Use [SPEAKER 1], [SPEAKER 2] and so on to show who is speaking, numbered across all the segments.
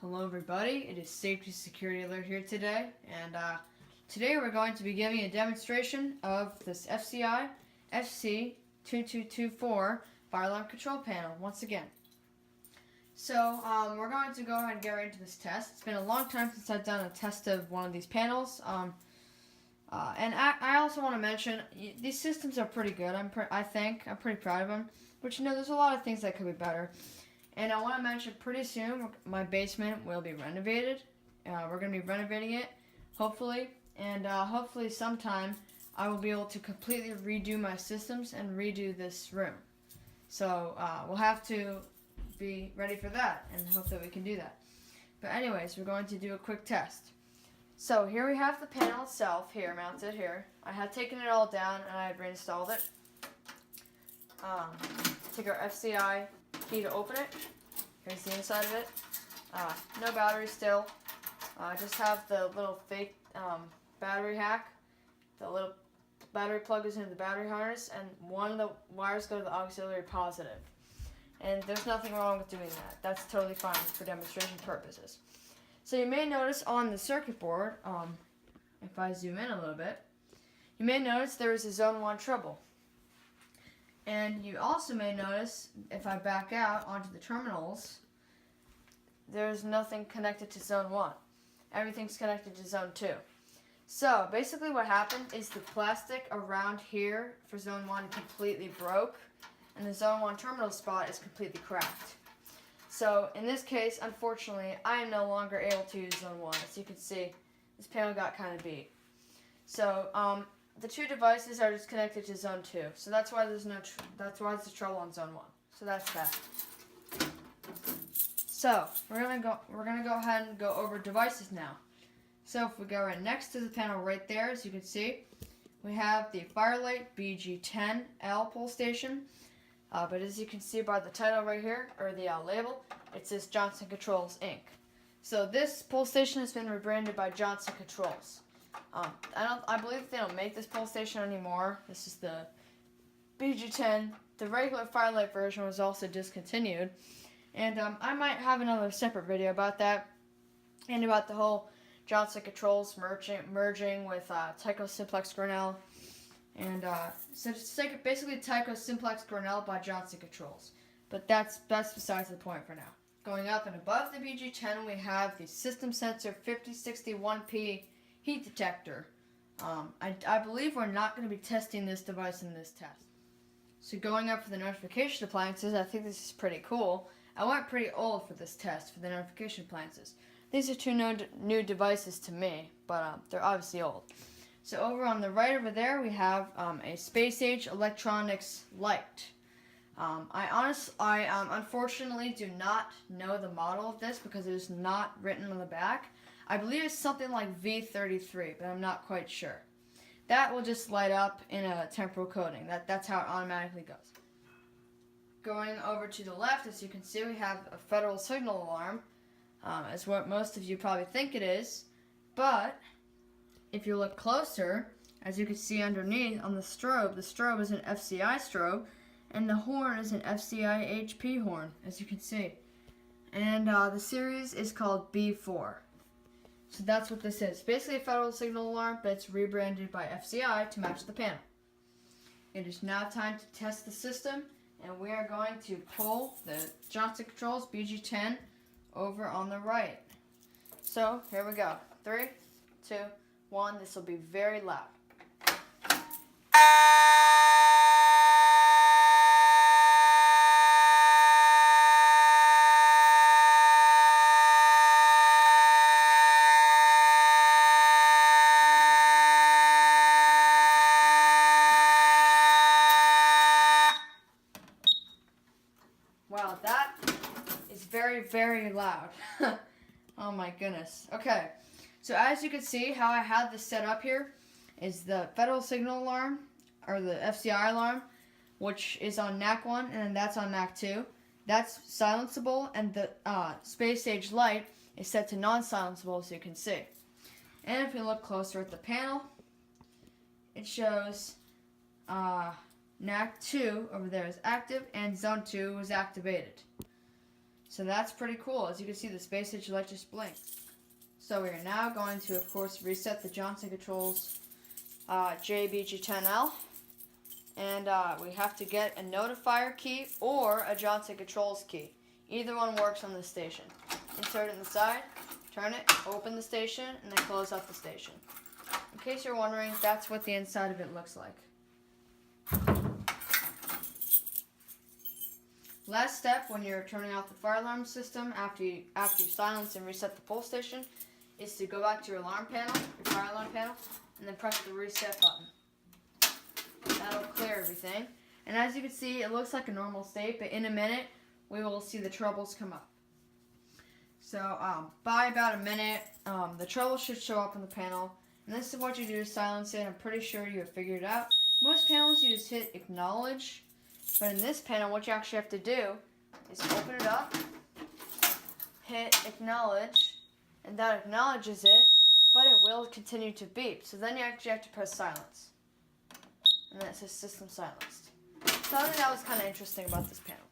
[SPEAKER 1] Hello everybody, it is Safety Security Alert here today, and today we're going to be giving a demonstration of this FCI FC-2224 fire alarm control panel once again. So we're going to go ahead and get right into this test. It's been a long time since I've done a test of one of these panels, and I also want to mention these systems are pretty good. I think I'm pretty proud of them, but there's a lot of things that could be better. And I want to mention pretty soon my basement will be renovated. We're going to be renovating it, hopefully. And hopefully sometime I will be able to completely redo my systems and redo this room. So we'll have to be ready for that and hope that we can do that. But anyways, we're going to do a quick test. So here we have the panel itself here, mounted here. I had taken it all down and I had reinstalled it. Take our FCI key to open it. Here's the inside of it. No battery still. Just have the little fake battery hack. The little battery plug goes into the battery harness, and one of the wires go to the auxiliary positive. And there's nothing wrong with doing that. That's totally fine for demonstration purposes. So you may notice on the circuit board, if I zoom in a little bit, you may notice there is a zone 1 trouble. And you also may notice, if I back out onto the terminals, there's nothing connected to zone 1. Everything's connected to zone 2. So basically what happened is the plastic around here for zone 1 completely broke, and the zone 1 terminal spot is completely cracked. So in this case, unfortunately, I am no longer able to use zone 1. As you can see, this panel got kind of beat. So the two devices are just connected to zone 2, so that's why there's a trouble on zone 1. So that's that. So we're gonna go ahead and go over devices now. So if we go right next to the panel right there, as you can see, we have the Firelight BG10L pull station. But as you can see by the title right here, or the label, it says Johnson Controls Inc. So this pull station has been rebranded by Johnson Controls. I believe they don't make this pull station anymore. This is the BG10. The regular Firelight version was also discontinued. And I might have another separate video about that. And about the whole Johnson Controls merging with Tyco Simplex Grinnell. And so it's like basically Tyco Simplex Grinnell by Johnson Controls. But that's besides the point for now. Going up and above the BG10, we have the System Sensor 5061P heat detector. I believe we're not going to be testing this device in this test. So going up for the notification appliances, I think this is pretty cool. I went pretty old for this test for the notification appliances. These are two new devices to me, but they're obviously old. So over on the right over there, we have a Space Age Electronics light. I unfortunately do not know the model of this because it is not written on the back. I believe it's something like V33, but I'm not quite sure. That will just light up in a temporal coating. That's how it automatically goes. Going over to the left, as you can see, we have a federal signal alarm, as what most of you probably think it is. But if you look closer, as you can see underneath on the strobe is an FCI strobe, and the horn is an FCI HP horn, as you can see. And the series is called B4. So that's what this is. Basically a federal signal alarm, but it's rebranded by FCI to match the panel. It is now time to test the system, and we are going to pull the Johnson Controls BG10 over on the right. So here we go. 3, 2, 1. This will be very loud. Wow, that is very, very loud. Oh my goodness. Okay, so as you can see, how I have this set up here is the federal signal alarm, or the FCI alarm, which is on NAC 1, and then that's on NAC 2. That's silenceable, and the space age light is set to non-silenceable, as you can see. And if you look closer at the panel, it shows NAC 2 over there is active, and Zone 2 was activated. So that's pretty cool. As you can see, the space age light just blinked. So we are now going to, of course, reset the Johnson Controls JBG10L. And we have to get a notifier key or a Johnson Controls key. Either one works on the station. Insert it in the side, turn it, open the station, and then close up the station. In case you're wondering, that's what the inside of it looks like. Last step when you're turning off the fire alarm system after you silence and reset the pull station is to go back to your alarm panel, your fire alarm panel, and then press the reset button. That'll clear everything. And as you can see, it looks like a normal state, but in a minute, we will see the troubles come up. So by about a minute, the trouble should show up on the panel. And this is what you do to silence it. I'm pretty sure you have figured it out. Most panels, you just hit acknowledge. But in this panel, what you actually have to do is open it up, hit acknowledge, and that acknowledges it, but it will continue to beep. So then you actually have to press silence. And then it says system silenced. So I think that was kind of interesting about this panel.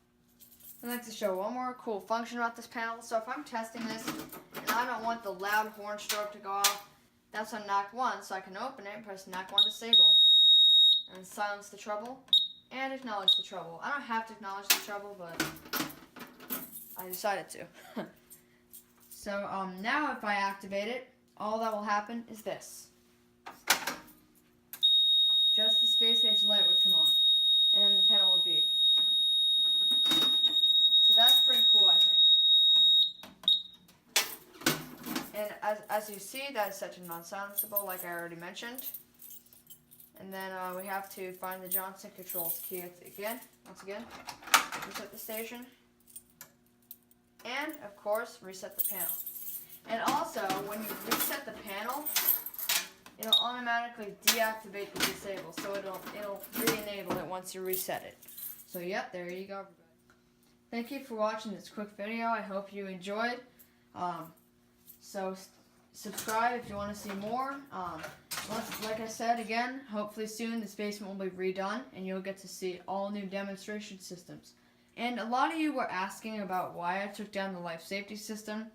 [SPEAKER 1] I'd like to show one more cool function about this panel. So if I'm testing this and I don't want the loud horn strobe to go off, that's on knock 1, so I can open it and press knock 1 disable. And silence the trouble and acknowledge the trouble. I don't have to acknowledge the trouble, but I decided to. So now if I activate it, all that will happen is this. Just the space age light would come on, and then the panel would beep. So that's pretty cool, I think. And as you see, that is set to non-silenceable, like I already mentioned. And then we have to find the Johnson Controls key once again, reset the station, and of course reset the panel. And also, when you reset the panel, it'll automatically deactivate the disable, so it'll re-enable it once you reset it. So yep, there you go, everybody. Thank you for watching this quick video. I hope you enjoyed. So subscribe if you want to see more. Like I said again, hopefully soon this basement will be redone and you'll get to see all new demonstration systems. And a lot of you were asking about why I took down the life safety system.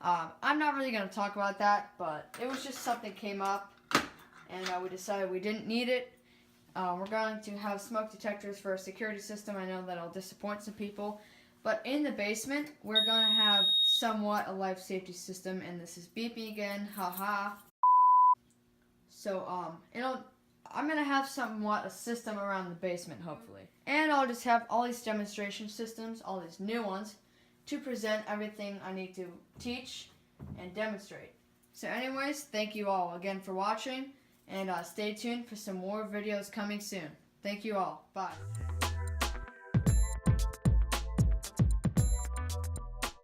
[SPEAKER 1] I'm not really going to talk about that, but it was just something came up and we decided we didn't need it. We're going to have smoke detectors for a security system. I know that'll disappoint some people. But in the basement, we're going to have somewhat a life safety system, and this is beeping again, haha. So, I'm going to have somewhat a system around the basement, hopefully. And I'll just have all these demonstration systems, all these new ones, to present everything I need to teach and demonstrate. So anyways, thank you all again for watching, and stay tuned for some more videos coming soon. Thank you all. Bye.